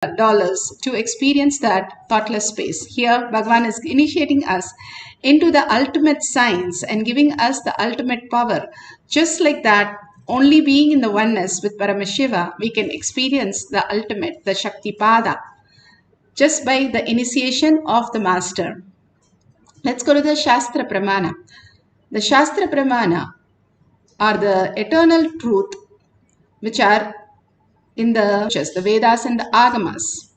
dollars to experience that thoughtless space. Here, Bhagavan is initiating us into the ultimate science and giving us the ultimate power. Just like that, only being in the oneness with Paramashiva, we can experience the ultimate, the Shakti Pada, just by the initiation of the Master. Let's go to the Shastra Pramana. The Shastra Pramana are the eternal truth which are in the Vedas and the Agamas.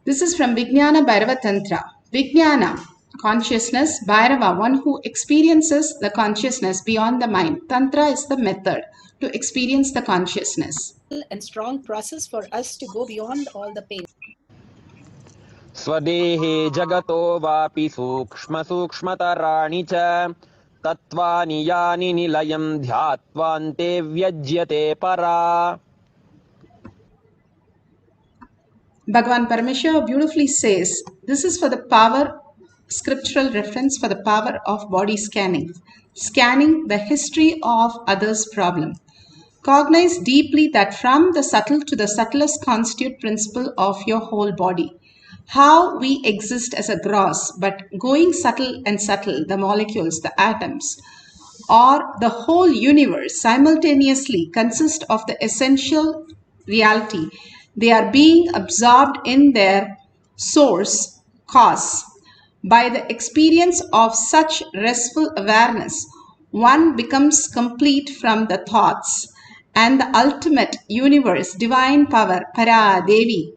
This is from Vijnana Bhairava Tantra. Vijnana, consciousness, Bhairava, one who experiences the consciousness beyond the mind. Tantra is the method to experience the consciousness. And strong process for us to go beyond all the pain. Swadehe jagato vapi sukshma sukshmatarani cha tattvani yani nilayam dhyatvante vyajyate para. Bhagavan Paramashiva beautifully says, this is for the power, scriptural reference for the power of body scanning. Scanning the history of others' problem. Cognize deeply that from the subtle to the subtlest constitute principle of your whole body. How we exist as a gross, but going subtle and subtle, the molecules, the atoms, or the whole universe simultaneously consist of the essential reality. They are being absorbed in their source, cause. By the experience of such restful awareness, one becomes complete from the thoughts, and the ultimate universe, divine power, Para Devi,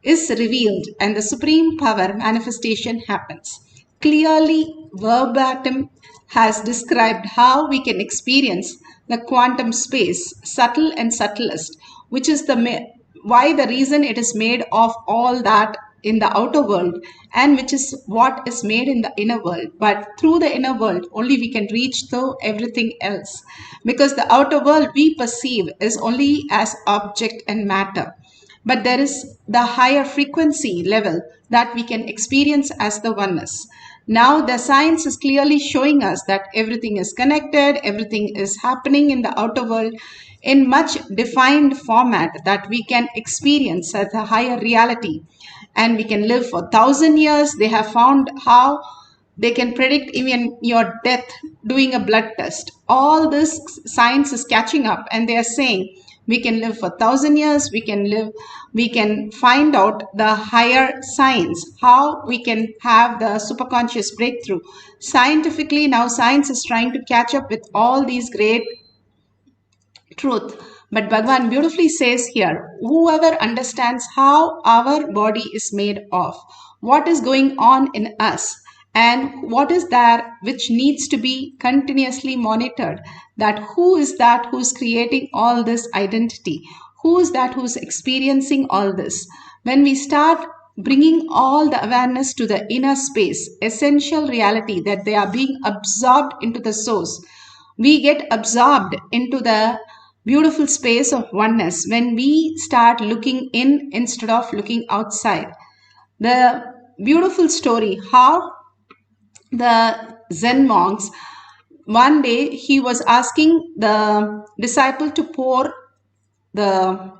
is revealed, and the supreme power manifestation happens. Clearly, verbatim has described how we can experience the quantum space, subtle and subtlest, which is why the reason it is made of all that in the outer world, and which is what is made in the inner world. But through the inner world, only we can reach through everything else, because the outer world we perceive is only as object and matter. But there is the higher frequency level that we can experience as the oneness. Now the science is clearly showing us that everything is connected, everything is happening in the outer world in much defined format that we can experience as a higher reality. And we can live for 1,000 years. They have found how they can predict even your death doing a blood test. All this science is catching up, and they are saying we can live for 1,000 years, we can find out the higher science, how we can have the superconscious breakthrough. Scientifically, now science is trying to catch up with all these great truth. But Bhagavan beautifully says here, whoever understands how our body is made of, what is going on in us, and what is there which needs to be continuously monitored, that who is that who's creating all this identity, who is that who's experiencing all this. When we start bringing all the awareness to the inner space, essential reality, that they are being absorbed into the source, we get absorbed into the beautiful space of oneness when we start looking in instead of looking outside. The beautiful story how the Zen monks, one day he was asking the disciple to pour the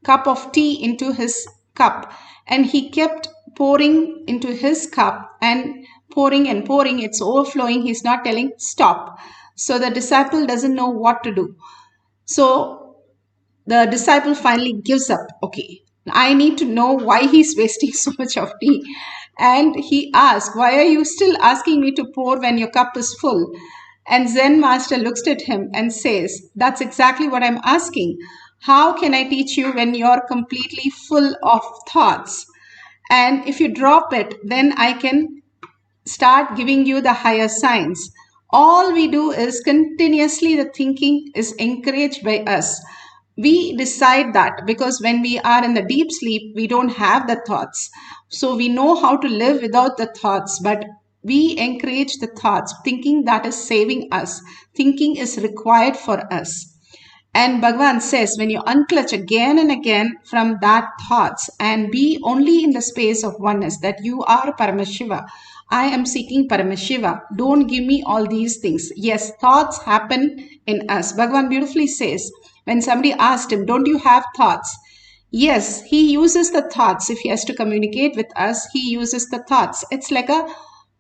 cup of tea into his cup, and he kept pouring into his cup and pouring, it's overflowing. He's not telling stop. So the disciple doesn't know what to do. So the disciple finally gives up. Okay, I need to know why he's wasting so much of tea. And he asked, why are you still asking me to pour when your cup is full? And Zen master looks at him and says, that's exactly what I'm asking. How can I teach you when you're completely full of thoughts? And if you drop it, then I can start giving you the higher science. All we do is continuously the thinking is encouraged by us. We decide that because when we are in the deep sleep, we don't have the thoughts. So we know how to live without the thoughts, but we encourage the thoughts, thinking that is saving us. Thinking is required for us. And Bhagavan says, when you unclutch again and again from that thoughts and be only in the space of oneness, that you are Paramashiva. I am seeking Paramashiva. Don't give me all these things. Yes, thoughts happen in us. Bhagavan beautifully says, when somebody asked him, don't you have thoughts? Yes, he uses the thoughts. If he has to communicate with us, he uses the thoughts. It's like a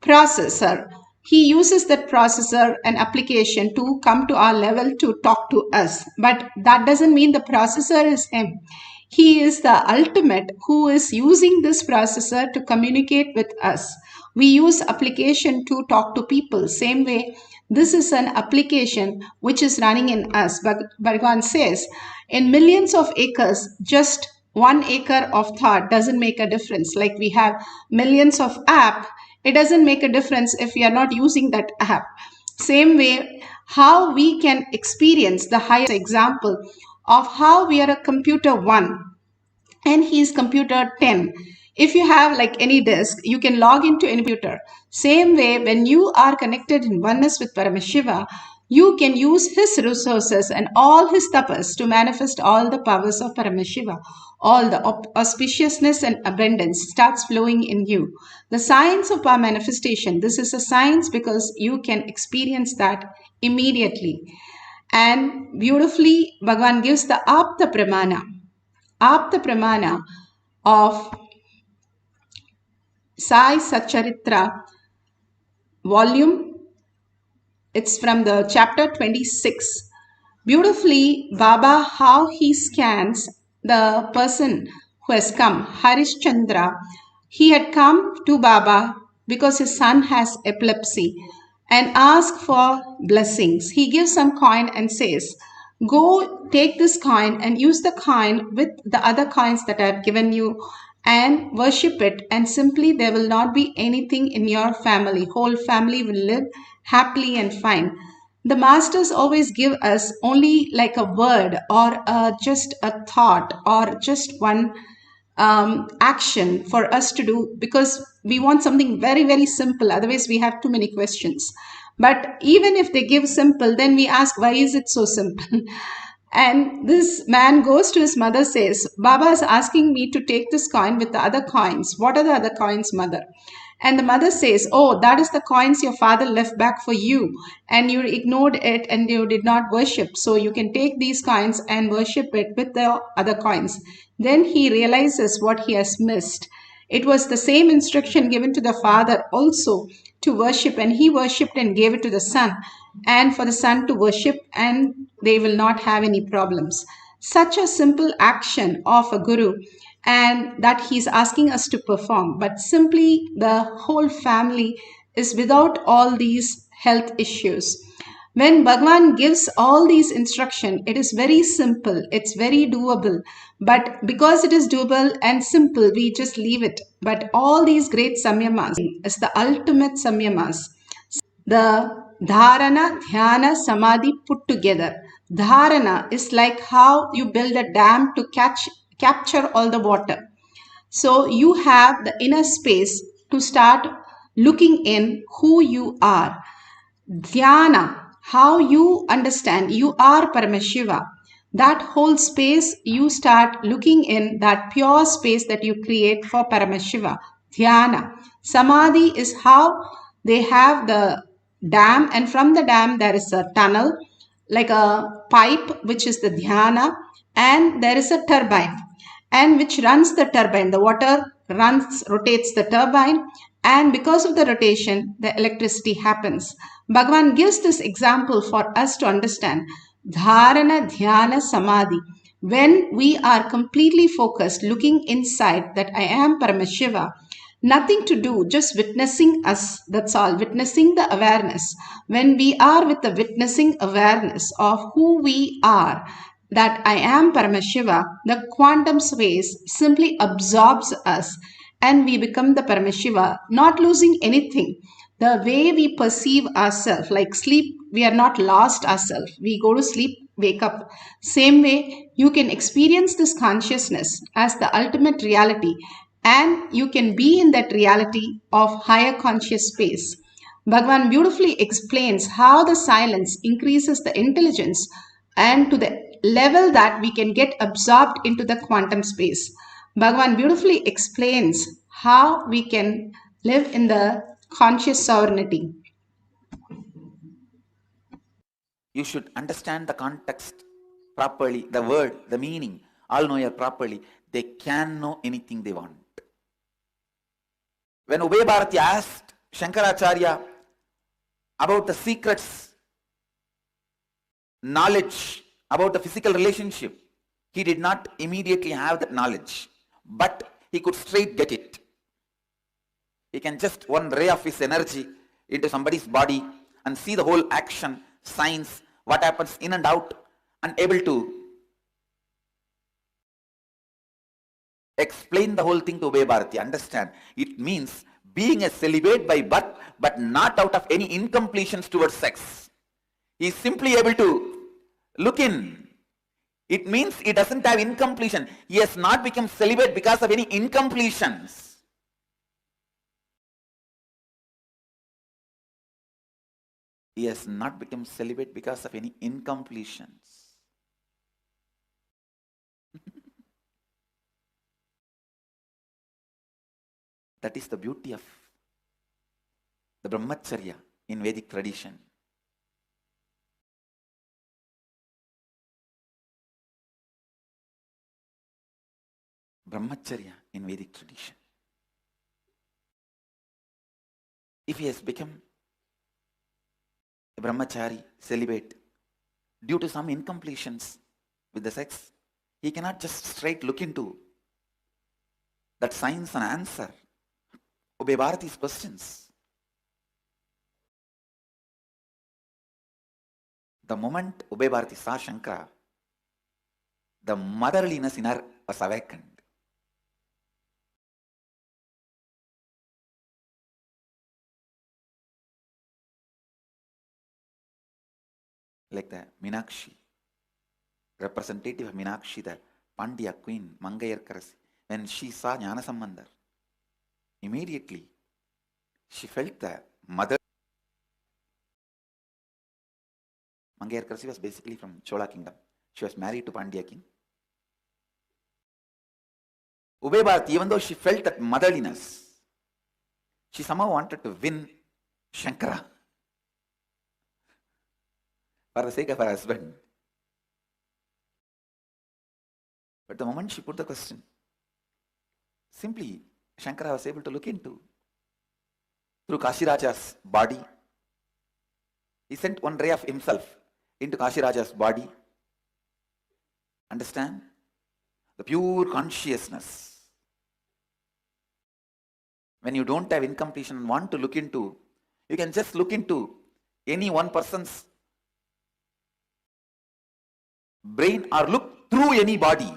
processor. He uses that processor and application to come to our level to talk to us. But that doesn't mean the processor is him. He is the ultimate who is using this processor to communicate with us. We use application to talk to people. Same way, this is an application which is running in us. But Bhagavan says, in millions of acres, just 1 acre of thought doesn't make a difference. Like we have millions of app, it doesn't make a difference if we are not using that app. Same way, how we can experience the highest example of how we are a computer 1 and he is computer 10. If you have like any disk, you can log into any computer. Same way, when you are connected in oneness with Paramashiva, you can use his resources and all his tapas to manifest all the powers of Paramashiva. All the auspiciousness and abundance starts flowing in you. The science of power manifestation, this is a science because you can experience that immediately. And beautifully, Bhagavan gives the Apta Pramana. Apta Pramana of Sai Satcharitra volume. It's from the chapter 26. Beautifully, Baba, how he scans the person who has come, Harish Chandra. He had come to Baba because his son has epilepsy and asked for blessings. He gives some coin and says, go take this coin and use the coin with the other coins that I have given you and worship it, and simply there will not be anything in your family. Whole family will live happily and fine. The masters always give us only like a word or just a thought or just one action for us to do because we want something very, very simple. Otherwise, we have too many questions. But even if they give simple, then we ask, why is it so simple? And this man goes to his mother, says, Baba is asking me to take this coin with the other coins. What are the other coins, mother? And the mother says, oh, that is the coins your father left back for you. And you ignored it and you did not worship. So you can take these coins and worship it with the other coins. Then he realizes what he has missed. It was the same instruction given to the father also to worship, and he worshipped and gave it to the son, and for the son to worship, and they will not have any problems. Such a simple action of a guru, and that he's asking us to perform, but simply the whole family is without all these health issues. When Bhagavan gives all these instruction, it is very simple, it's very doable. But because it is doable and simple, we just leave it. But all these great samyamas is the ultimate samyamas. The dharana, dhyana, samadhi put together. Dharana is like how you build a dam to capture all the water. So you have the inner space to start looking in who you are. Dhyana, how you understand you are Paramashiva. That whole space you start looking in, that pure space that you create for Paramashiva. Dhyana. Samadhi is how they have the dam, and from the dam there is a tunnel like a pipe which is the dhyana, and there is a turbine and which runs the turbine. The water rotates the turbine, and because of the rotation, the electricity happens. Bhagavan gives this example for us to understand. Dharana, dhyana, samadhi. When we are completely focused, looking inside that I am Paramashiva, nothing to do, just witnessing us, that's all, witnessing the awareness. When we are with the witnessing awareness of who we are, that I am Paramashiva, the quantum space simply absorbs us and we become the Paramashiva, not losing anything. The way we perceive ourselves, like sleep, we are not lost ourselves. We go to sleep, wake up. Same way, you can experience this consciousness as the ultimate reality, and you can be in that reality of higher conscious space. Bhagavan beautifully explains how the silence increases the intelligence and to the level that we can get absorbed into the quantum space. Bhagavan beautifully explains how we can live in the conscious sovereignty. You should understand the context properly, the word, the meaning, all know it properly. they can know anything they want. When Ubay Bharati asked Shankaracharya about the secrets, knowledge about the physical relationship, he did not immediately have that knowledge, but he could straight get it. He can just one ray of his energy into somebody's body and see the whole action, signs, what happens in and out, and able to explain the whole thing to Ubay Bharati. Understand? It means being a celibate by birth, but not out of any incompletions towards sex. He is simply able to look in. It means he doesn't have incompletion. He has not become celibate because of any incompletions. He has not become celibate because of any incompletions. That is the beauty of the Brahmacharya in Vedic tradition. Brahmacharya in Vedic tradition. If he has become a brahmachari, celibate, due to some incompletions with the sex, he cannot just straight look into that science and answer Ubay Bharati's questions. The moment Ubay Bharati saw Shankara, the motherliness in her was awakened. Like the Meenakshi, representative of Meenakshi, the Pandya queen, Mangayar Karasi, when she saw Jnana Sambandhar, immediately she felt the mother. Mangayar Karasi was basically from Chola kingdom. She was married to Pandya king. Ubay Bharati, even though she felt that motherliness, she somehow wanted to win Shankara for the sake of her husband. But the moment she put the question, simply Shankara was able to look into through Kashiraja's body. He sent one ray of himself into Kashiraja's body. Understand? The pure consciousness. When you don't have incompletion and want to look into, you can just look into any one person's brain or look through any body.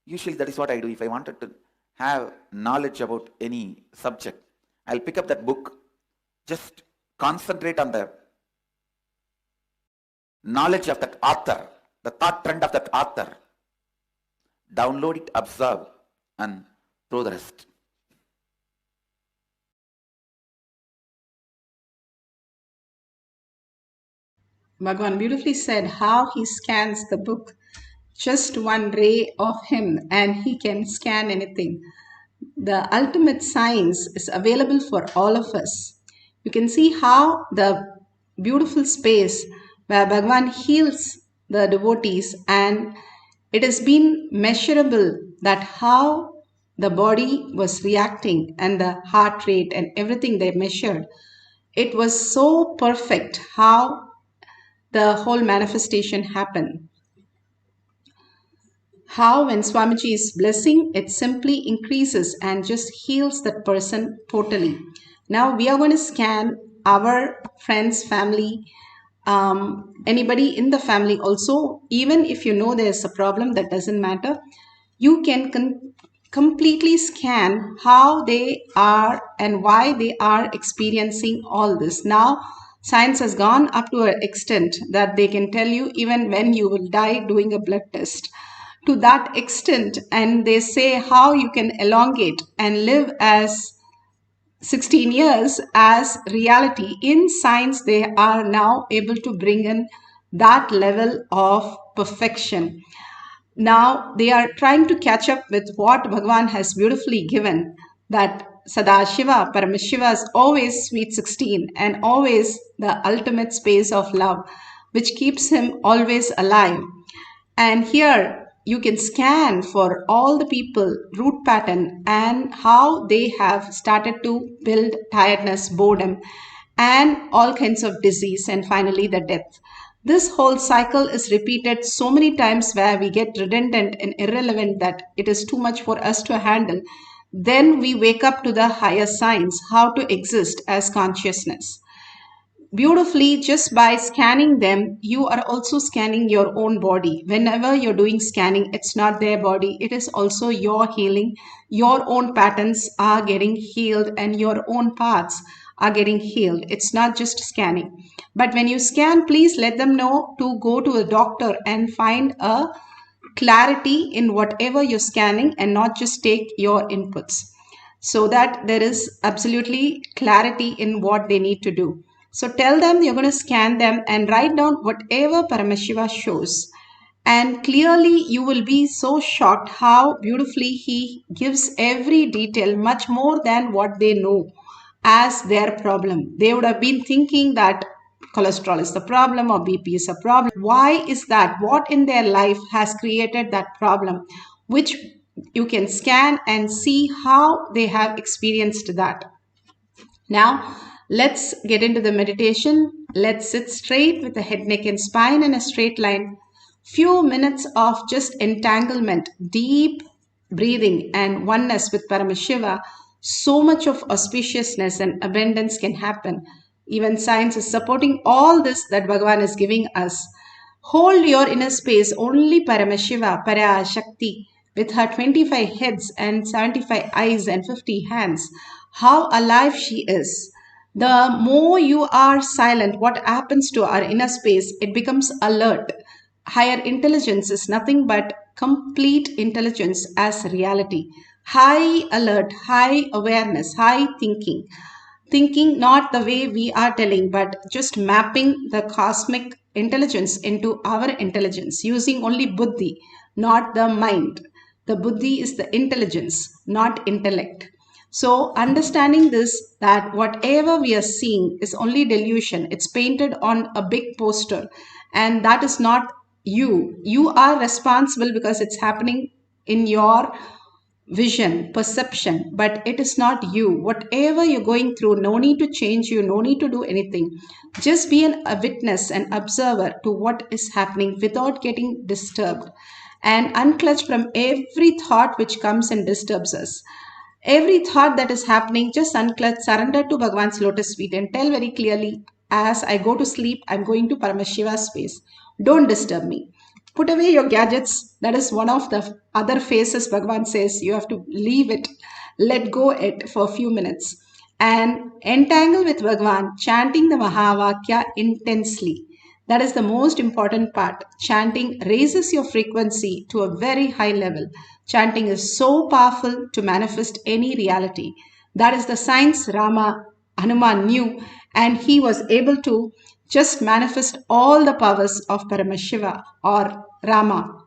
Usually that is what I do. If I wanted to have knowledge about any subject, I'll pick up that book, just concentrate on the knowledge of that author, the thought trend of that author, download it, observe, and throw the rest. Bhagavan beautifully said how he scans the book. Just one ray of him and he can scan anything. The ultimate science is available for all of us. You can see how the beautiful space where Bhagavan heals the devotees, and it has been measurable that how the body was reacting and the heart rate and everything they measured. It was so perfect how the whole manifestation happened. How when Swamiji is blessing, it simply increases and just heals that person totally. Now we are going to scan our friends, family, anybody in the family also. Even if you know there's a problem, that doesn't matter. You can completely scan how they are and why they are experiencing all this. Now science has gone up to an extent that they can tell you even when you will die doing a blood test. To that extent, and they say how you can elongate and live as 16 years as reality. In science, they are now able to bring in that level of perfection. Now they are trying to catch up with what Bhagavan has beautifully given, that Sadashiva, Paramashiva is always sweet 16 and always the ultimate space of love, which keeps him always alive. And here you can scan for all the people root pattern and how they have started to build tiredness, boredom, and all kinds of disease, and finally the death. This whole cycle is repeated so many times where we get redundant and irrelevant that it is too much for us to handle. Then we wake up to the higher science, how to exist as consciousness. Beautifully, just by scanning them, you are also scanning your own body. Whenever you're doing scanning, it's not their body, it is also your healing. Your own patterns are getting healed and your own paths are getting healed. It's not just scanning. But when you scan, please let them know to go to a doctor and find a clarity in whatever you're scanning and not just take your inputs, so that there is absolutely clarity in what they need to do. So tell them you're going to scan them and write down whatever Paramashiva shows. And clearly you will be so shocked how beautifully he gives every detail, much more than what they know as their problem. They would have been thinking that cholesterol is the problem or BP is a problem. Why is that? What in their life has created that problem? Which you can scan and see how they have experienced that. Now, let's get into the meditation. Let's sit straight with the head, neck, and spine in a straight line. Few minutes of just entanglement, deep breathing, and oneness with Paramashiva. So much of auspiciousness and abundance can happen. Even science is supporting all this that Bhagavan is giving us. Hold your inner space. Only Paramashiva, Parashakti, with her 25 heads and 75 eyes and 50 hands, how alive she is. The more you are silent, what happens to our inner space? It becomes alert. Higher intelligence is nothing but complete intelligence as reality. High alert, high awareness, high thinking. Thinking not the way we are telling, but just mapping the cosmic intelligence into our intelligence, using only buddhi, not the mind. The buddhi is the intelligence, not intellect. So understanding this, that whatever we are seeing is only delusion. It's painted on a big poster and that is not you. You are responsible because it's happening in your vision, perception, but it is not you. Whatever you're going through, no need to change you, no need to do anything. Just be a witness and observer to what is happening without getting disturbed, and unclutch from every thought which comes and disturbs us. Every thought that is happening, just unclutch, surrender to Bhagavan's lotus feet and tell very clearly, as I go to sleep, I'm going to Paramashiva's space. Don't disturb me. Put away your gadgets. That is one of the other phases Bhagavan says. You have to leave it, let go it for a few minutes. And entangle with Bhagavan, chanting the Mahavakya intensely. That is the most important part. Chanting raises your frequency to a very high level. Chanting is so powerful to manifest any reality. That is the science Hanuman knew, and he was able to just manifest all the powers of Paramashiva or Rama.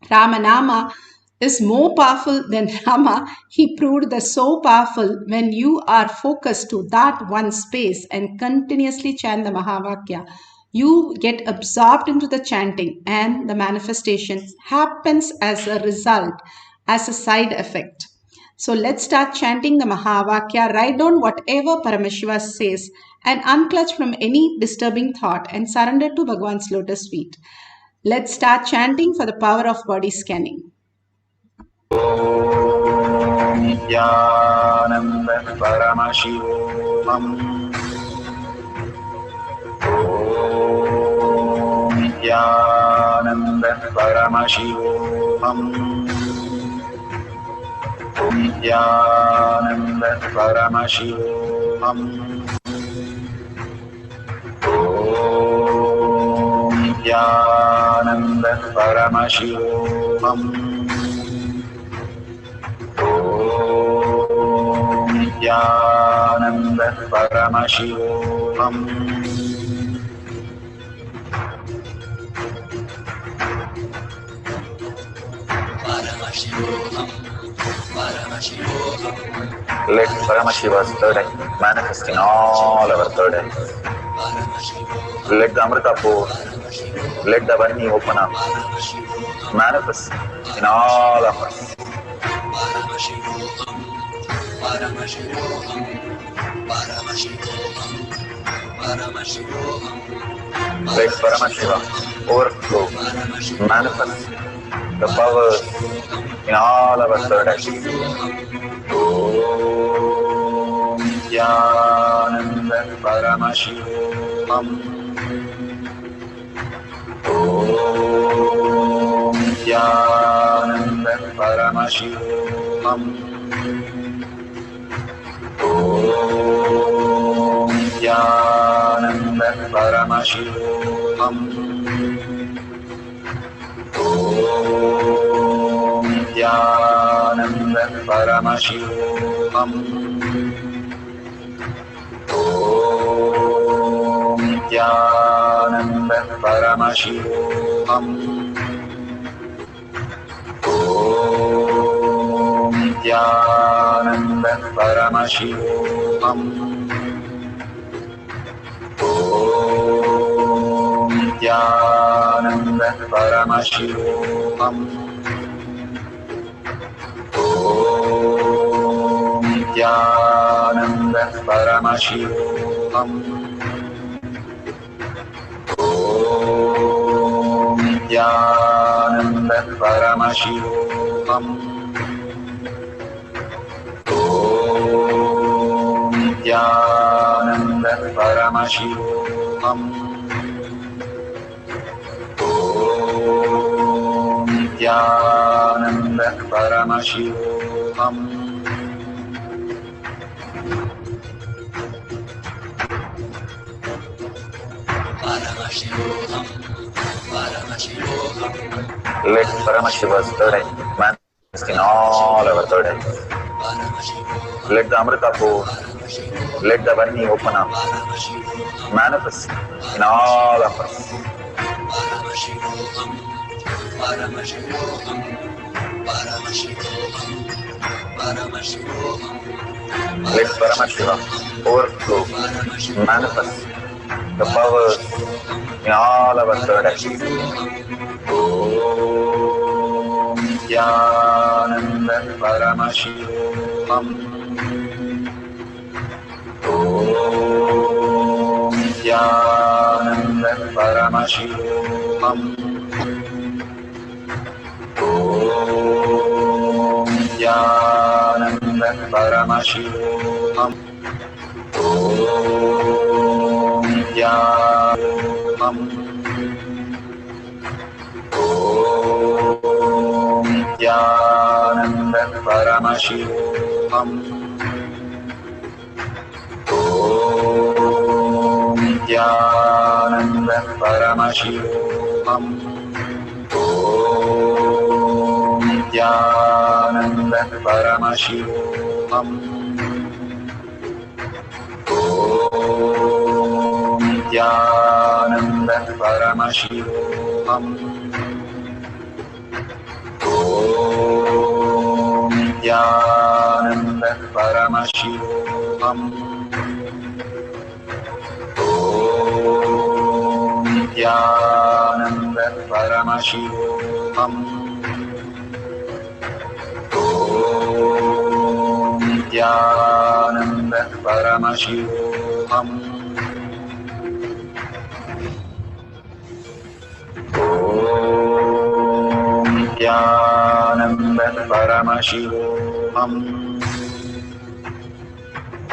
Ramanama is more powerful than Rama. He proved that so powerful when you are focused to that one space and continuously chant the Mahavakya. You get absorbed into the chanting and the manifestation happens as a result, as a side effect. So let's start chanting the Mahavakya. Write down whatever Paramashiva says and unclutch from any disturbing thought and surrender to Bhagavan's lotus feet. Let's start chanting for the power of body scanning. Nithyananda Paramashivoham. Nithyananda Paramashivoham. Nithyananda Paramashivoham. Nithyananda Paramashivoham. Nithyananda Paramashivoham. Let Paramashiva's third eye manifest in all our third eyes. Let the Amrita pour, let the Varni open up. manifest in all of us. Paramashivoham, Paramashivoham, Paramashivoham, Paramashivoham. Let Paramashiva overflow, manifest the powers in all our third eye. Om Nithyananda Paramashivam. Om Nithyananda Paramashivam. Om Nithyananda Paramashivam. Om Nithyananda Paramashivam. Om Nithyananda Paramashivam. Om Nithyananda Paramashivam. Om Nithyananda Paramashivoham. Om Nithyananda Paramashivoham. Om Nithyananda Paramashivoham. Om Nithyananda Paramashivoham. Om Nithyananda Paramashivoham. Paramashivoham, Paramashivoham. Let Paramashiva's third eye manifest in all our third eyes. Let the Amrita pour, let the Varni open up, manifest in all of us. Paramashivoham, Paramashivoham, Paramashivoham, Paramashivoham. Let Paramashiva overflow, manifest the powers in all our third eyes. Om Nithyananda Paramashivam. Om Nithyananda Paramashivam. Om Nithyananda Paramashivam. Om Nithyanam. Om Nithyananda Paramashivoham. Om Nithyananda Paramashivoham. Om Nithyananda Paramashivoham. Om Nithyananda Paramashivoham. Om Nithyananda Paramashivoham. Om Nithyananda Paramashivoham. Om Nithyananda Paramashivoham. Om Nithyananda Paramashivoham. Om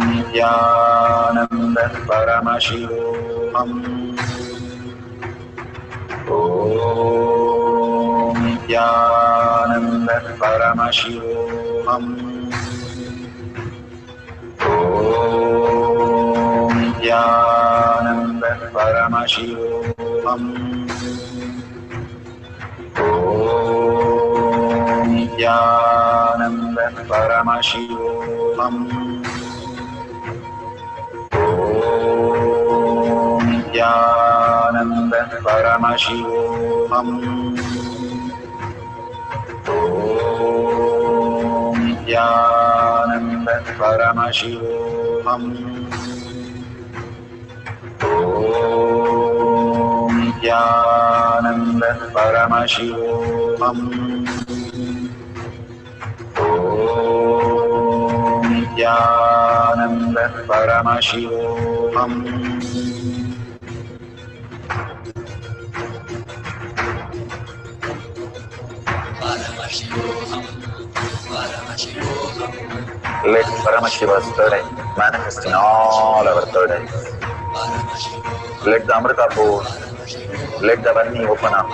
Nithyananda Paramashivoham. Om Nithyananda Paramashivoham. Om Nithyananda Paramashivoham. Om Nithyananda Paramashivoham. Om Nithyananda Paramashivoham. Om Nithyananda Paramashivoham. Om Nithyananda Paramashivoham. Om Nithyananda Paramashivam. Paramashivoham. Paramashivoham. Let Paramashiva's third eye manifest in all our third eyes. Let the Amrita pour, let the Varni open up.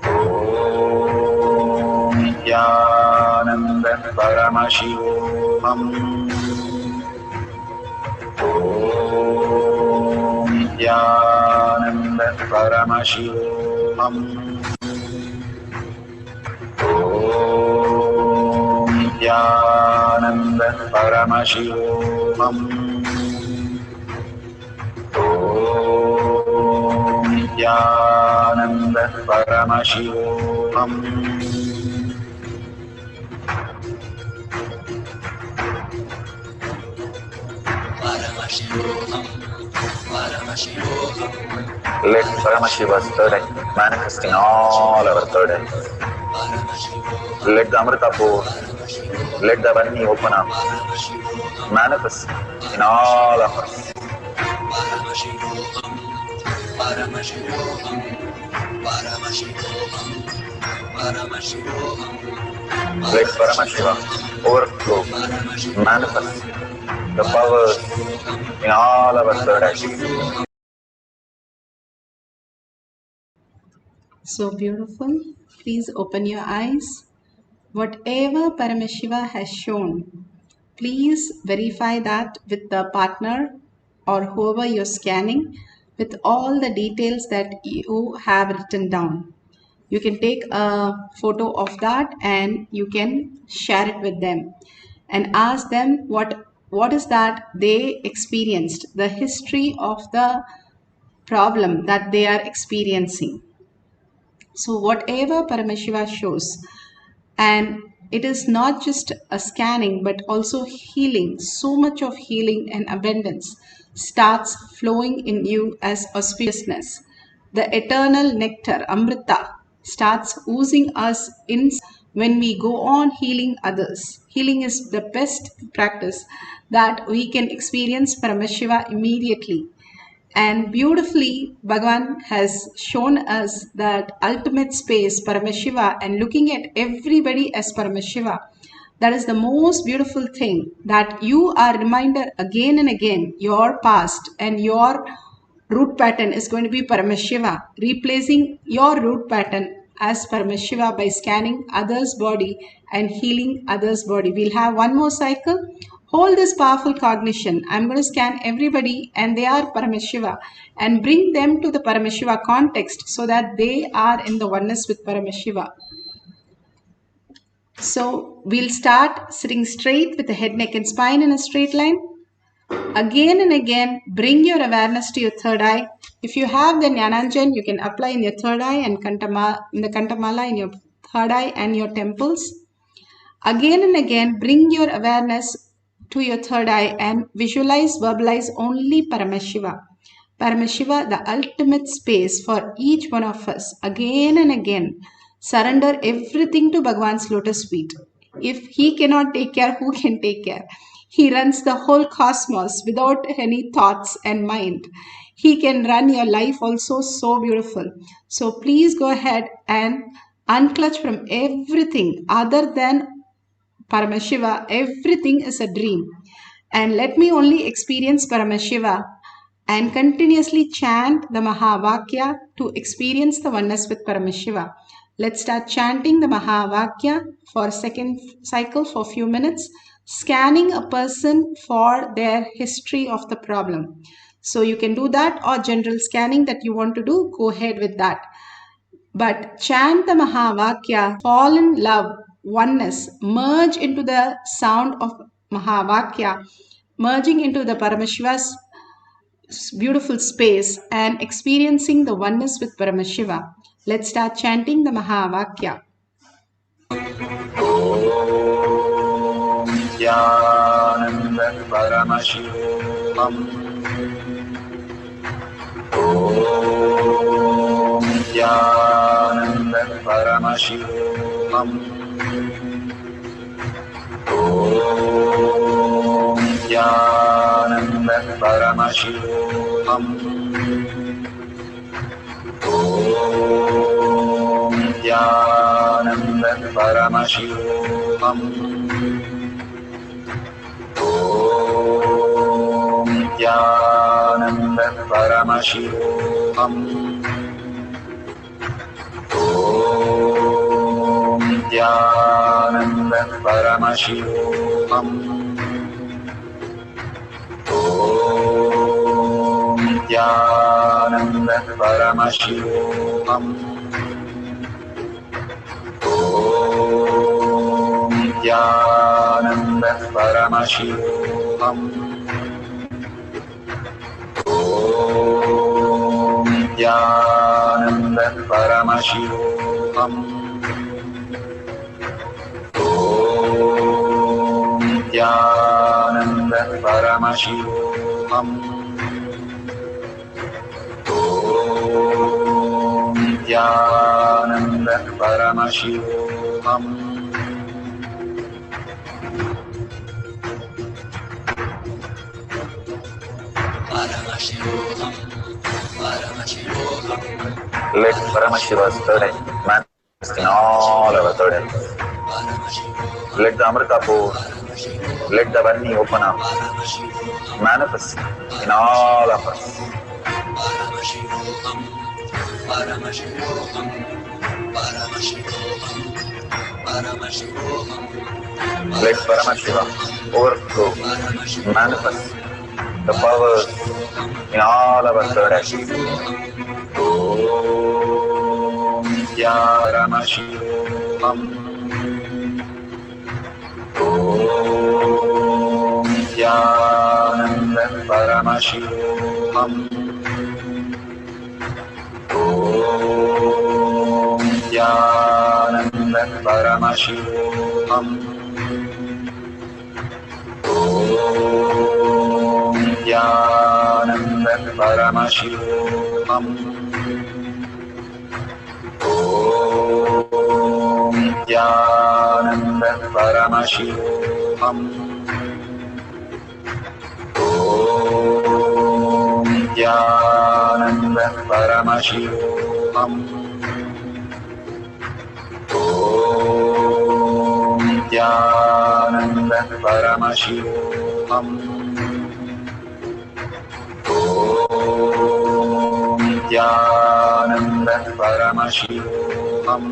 Om Nithyananda Paramashivoham. Om Nithyananda Paramashivoham. Om Nithyananda Paramashivoham. Om Nithyananda Paramashivoham. Paramashivoham. Paramashivoham. Let Paramashiva's third eye manifest in all our third eyes. Let the Amrita pour, let the Varni open up, manifest in all of us. Paramashivoham. Paramashivoham. Paramashivoham. Paramashivoham. Let Paramashiva overflow, manifest the powers in all our third eyes. So beautiful. Please open your eyes. Whatever Paramashiva has shown, please verify that with the partner or whoever you're scanning with all the details that you have written down. You can take a photo of that and you can share it with them and ask them what is that they experienced, the history of the problem that they are experiencing. So whatever Paramashiva shows, and it is not just a scanning but also healing, so much of healing and abundance starts flowing in you as auspiciousness. The eternal nectar, Amrita, starts oozing us in when we go on healing others. Healing is the best practice that we can experience Paramashiva immediately. And beautifully, Bhagavan has shown us that ultimate space, Paramashiva, and looking at everybody as Paramashiva. That is the most beautiful thing, that you are reminded again and again, your past and your root pattern is going to be Paramashiva, replacing your root pattern as Paramashiva by scanning others' body and healing others' body. We'll have one more cycle. Hold this powerful cognition. I'm going to scan everybody and they are Paramashiva and bring them to the Paramashiva context so that they are in the oneness with Paramashiva. So we'll start sitting straight with the head, neck and spine in a straight line. Again and again, bring your awareness to your third eye. If you have the Jnananjan, you can apply in your third eye and in the Kantamala in your third eye and your temples. Again and again, bring your awareness to your third eye and visualize, verbalize only Paramashiva. Paramashiva, the ultimate space for each one of us. Again and again, surrender everything to Bhagavan's lotus feet. If he cannot take care, who can take care? He runs the whole cosmos without any thoughts and mind. He can run your life also so beautiful. So please go ahead and unclutch from everything other than Paramashiva. Everything is a dream. And let me only experience Paramashiva and continuously chant the Mahavakya to experience the oneness with Paramashiva. Let's start chanting the Mahavakya for a second cycle for a few minutes, scanning a person for their history of the problem. So you can do that, or general scanning that you want to do, go ahead with that. But chant the Mahavakya, fall in love, oneness, merge into the sound of Mahavakya, merging into the Paramashiva's beautiful space and experiencing the oneness with Paramashiva. Let's start chanting the Mahavakya. Om Nithyananda Paramashivam. Om Nithyananda Paramashivam. Om Nithyananda Paramashivam. Om Nithyananda Paramashivam. Om Nithyananda Paramashivoham. Om Nithyananda Paramashivoham. Om Nithyananda Paramashivoham. Om Nithyananda Paramashivoham. Om Nithyananda Paramashivoham. Om Nithyananda Paramashivoham. Om Nithyananda Paramashivoham. Paramashivoham, Paramashivoham, Let Paramashiva's third eye manifest in all our third eyes. Let the Amrita pour, let the Varni open up, manifest in all of us. Paramashivoham, Paramashivoham, Paramashivoham, Paramashivoham. Let Paramashiva overflow, manifest the powers in all our third eyes. Om Paramashivoham. Om Nithyananda Paramashivoham. Om Nithyananda Paramashivoham. Om Nithyananda Paramashivoham. Om Nithyananda Paramashivoham. Om Nithyananda Paramashivoham. Om Nithyananda Paramashivoham. Om Nithyananda Paramashivoham. Om Nithyananda Paramashivoham.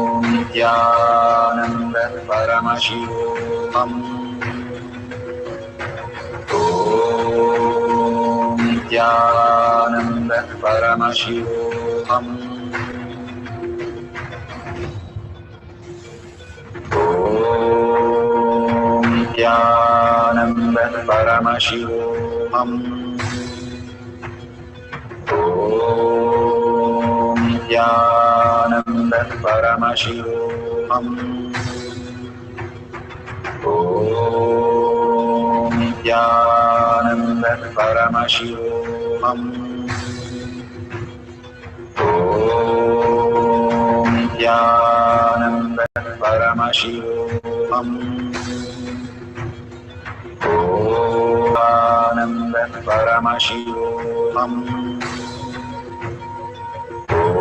Om Nithyananda Paramashivoham. Om Nithyananda Paramashivoham. Om Nithyananda Paramashivoham. Om Nithyananda Paramashivoham. Om Nithyananda Paramashivoham. Om Nithyananda Paramashivoham. Om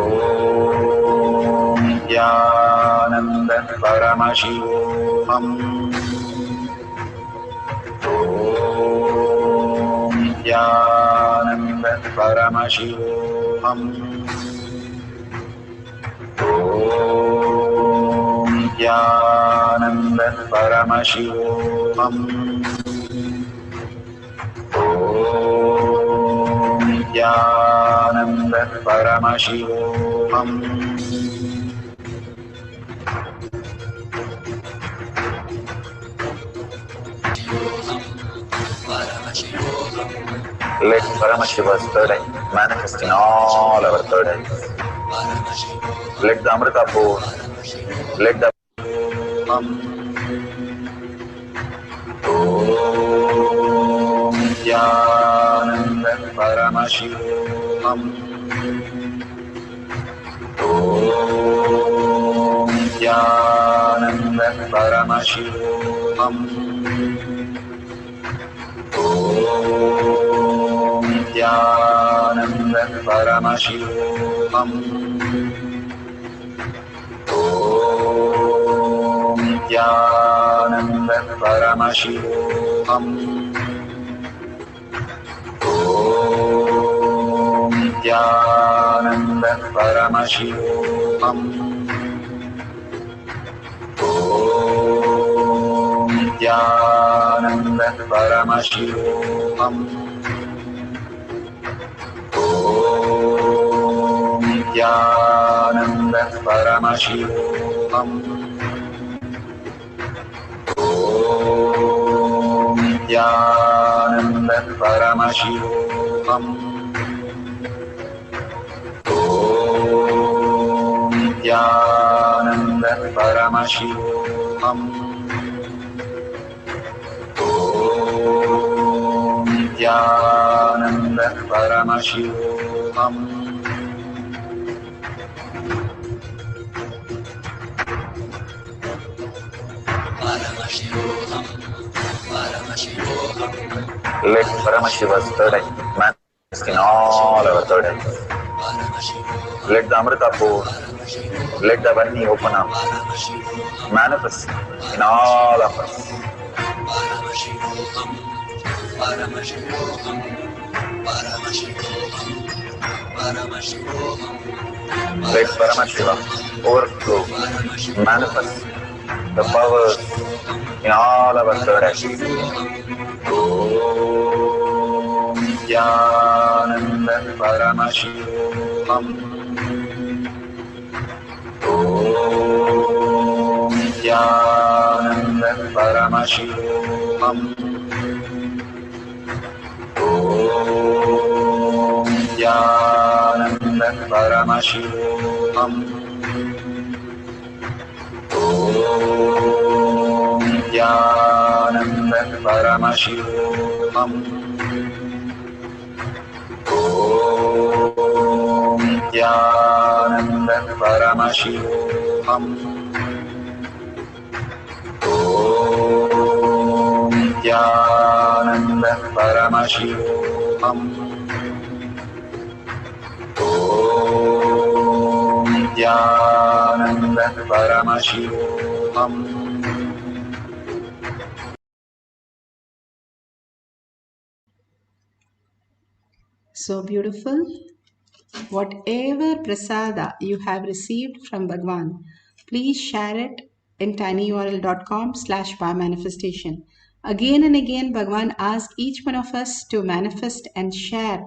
Nithyananda Paramashivoham. Om Nithyananda Paramashivoham. Om Nithyananda Paramashivoham. Om Nithyananda Paramashivoham. Let Paramashiva's third eye manifest in all our third eyes. Let the Amrita pour. Let the Om Nithyananda Paramashivam. Om Nithyananda Paramashivam. Om Nithyananda Paramashivam. Om Nithyananda Paramashivoham. Om Nithyananda Paramashivoham. Om Nithyananda Paramashivoham. Om Nithyananda Paramashivoham. Om Nithyananda Paramashivoham. Om Nithyananda Paramashivoham. Om Nithyananda Paramashivoham. Paramashivoham, Paramashivoham, Let Paramashiva's third eye manifest in all our third eyes. Paramashivoham, Let the Amrita pour. Paramashivoham, Let the Varni open up. Paramashivoham, Manifest in all of us. Paramashivoham, Paramashivoham, Paramashivoham, Paramashivoham, Let Paramashiva overflow, manifest the powers in all our third eyes. Om Nithyananda Paramashivoham. Om Nithyananda Paramashivoham. Om Nithyananda Paramashivoham. Om Nithyananda Paramashivoham. Om Nithyananda Paramashivoham. Om Nithyananda Paramashivoham. Om Nithyananda Paramashivoham. So beautiful. Whatever prasada you have received from Bhagwan, please share it in tinyurl.com/powermanifestation. Again and again, Bhagwan asks each one of us to manifest and share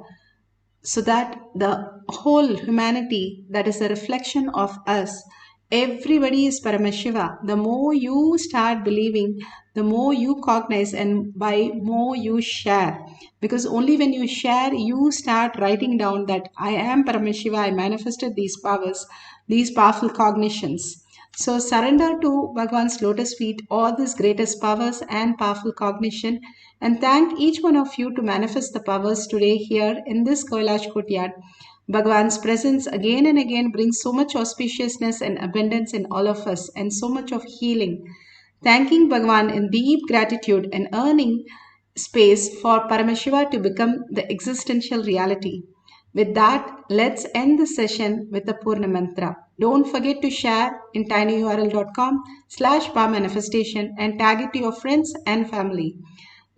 so that the whole humanity that is a reflection of us, everybody is Paramashiva. The more you start believing, the more you cognize, and by more you share, because only when you share you start writing down that I am Paramashiva, I manifested these powers, these powerful cognitions. So surrender to Bhagwan's lotus feet all these greatest powers and powerful cognition, and thank each one of you to manifest the powers today here in this Kailash courtyard. Bhagwan's presence again and again brings so much auspiciousness and abundance in all of us, and so much of healing. Thanking Bhagwan in deep gratitude and earning space for Paramashiva to become the existential reality. With that, let's end the session with the Purna Mantra. Don't forget to share in tinyurl.com/powermanifestation and tag it to your friends and family.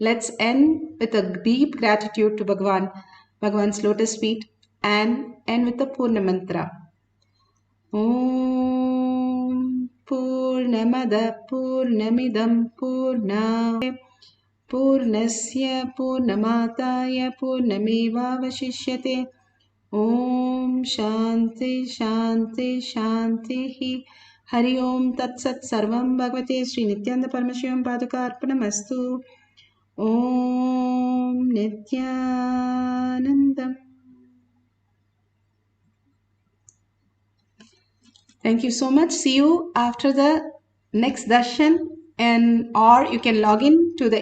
Let's end with a deep gratitude to Bhagwan's lotus feet, and end with the Purna Mantra. Om Purnamada Purnamidam Purna Purnasya Purnamataya Purnamevavashishyate. Om Shanti Shanti Shanti. Hari Om Tat Sat Sarvam Bhagavate Sri Nithyananda Paramashivam Paduka Arpanamastu. Om Nithyanandam. Thank you so much. See you after the next darshan, and or you can log in to the